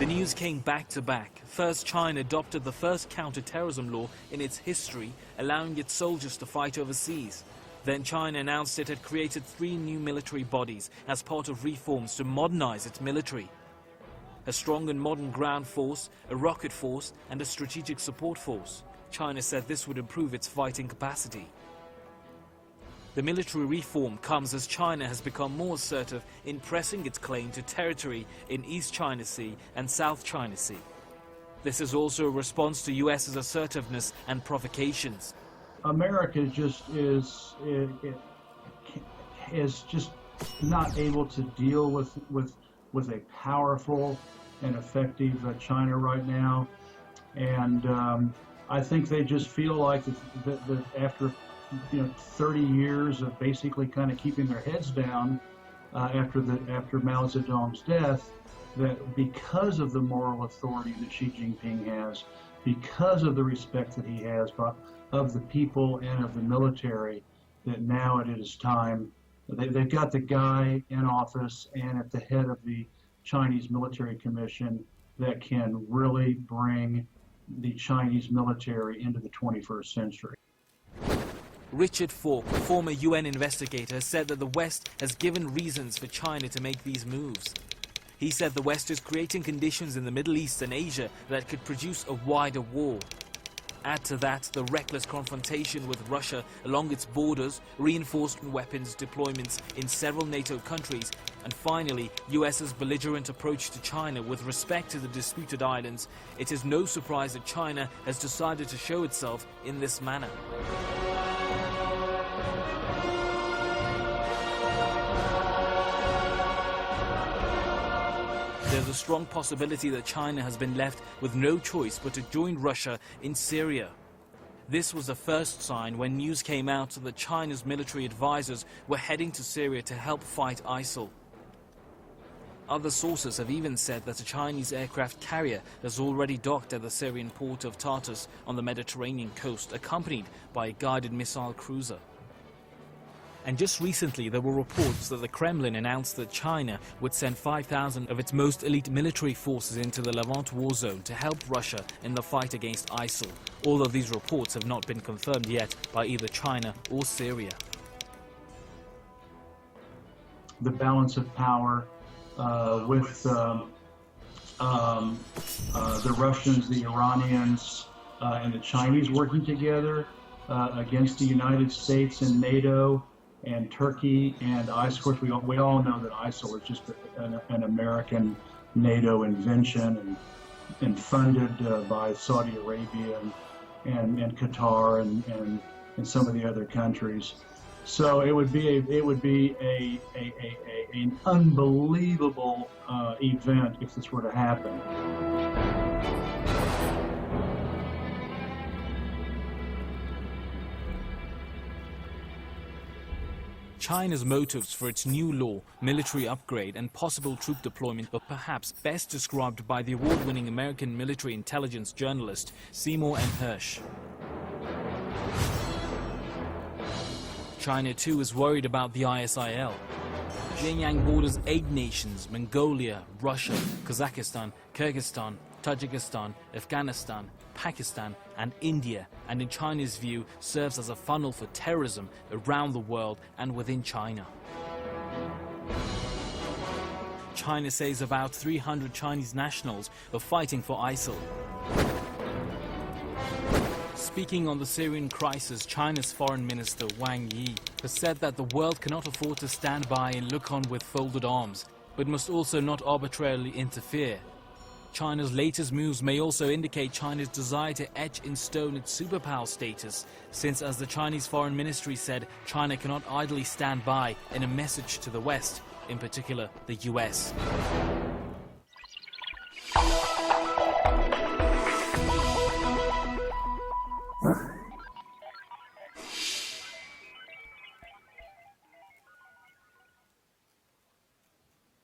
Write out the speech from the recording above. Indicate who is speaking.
Speaker 1: The news came back to back. First, China adopted the first counter-terrorism law in its history, allowing its soldiers to fight overseas. Then China announced it had created 3 new military bodies as part of reforms to modernize its military. A strong and modern ground force, a rocket force, and a strategic support force. China said this would improve its fighting capacity. The military reform comes as China has become more assertive in pressing its claim to territory in East China Sea and South China Sea. This is also a response to US's assertiveness and provocations.
Speaker 2: America is just not able to deal with a powerful and effective China right now, and I think they just feel like that after 30 years of basically kind of keeping their heads down after Mao Zedong's death, that because of the moral authority that Xi Jinping has, because of the respect that he has of the people and of the military, that now it is time. They've got the guy in office and at the head of the Chinese Military Commission that can really bring the Chinese military into the 21st century.
Speaker 1: Richard Falk, a former UN investigator, said that the West has given reasons for China to make these moves. He said the West is creating conditions in the Middle East and Asia that could produce a wider war. Add to that the reckless confrontation with Russia along its borders, reinforcement weapons deployments in several NATO countries, and finally US's belligerent approach to China with respect to the disputed islands. It is no surprise that China has decided to show itself in this manner. There's a strong possibility that China has been left with no choice but to join Russia in Syria. This was the first sign when news came out that China's military advisors were heading to Syria to help fight ISIL. Other sources have even said that a Chinese aircraft carrier has already docked at the Syrian port of Tartus on the Mediterranean coast, accompanied by a guided missile cruiser. And just recently there were reports that the Kremlin announced that China would send 5,000 of its most elite military forces into the Levant war zone to help Russia in the fight against ISIL. All of these reports have not been confirmed yet by either China or Syria.
Speaker 2: The balance of power with the Russians, the Iranians, and the Chinese working together against the United States and NATO and Turkey and ISIL. Of course, we all know that ISIL is just an American NATO invention and funded by Saudi Arabia and Qatar and some of the other countries. So it would be an unbelievable event if this were to happen.
Speaker 1: China's motives for its new law, military upgrade and possible troop deployment are perhaps best described by the award-winning American military intelligence journalist Seymour M. Hersh. China too is worried about the ISIL. Xinjiang borders 8 nations: Mongolia, Russia, Kazakhstan, Kyrgyzstan, Tajikistan, Afghanistan, Pakistan and India, and in China's view serves as a funnel for terrorism around the world and within China. China says about 300 Chinese nationals are fighting for ISIL. Speaking on the Syrian crisis, China's Foreign Minister Wang Yi has said that the world cannot afford to stand by and look on with folded arms, but must also not arbitrarily interfere. China's latest moves may also indicate China's desire to etch in stone its superpower status, since, as the Chinese Foreign Ministry said, China cannot idly stand by in a message to the West, in particular the US.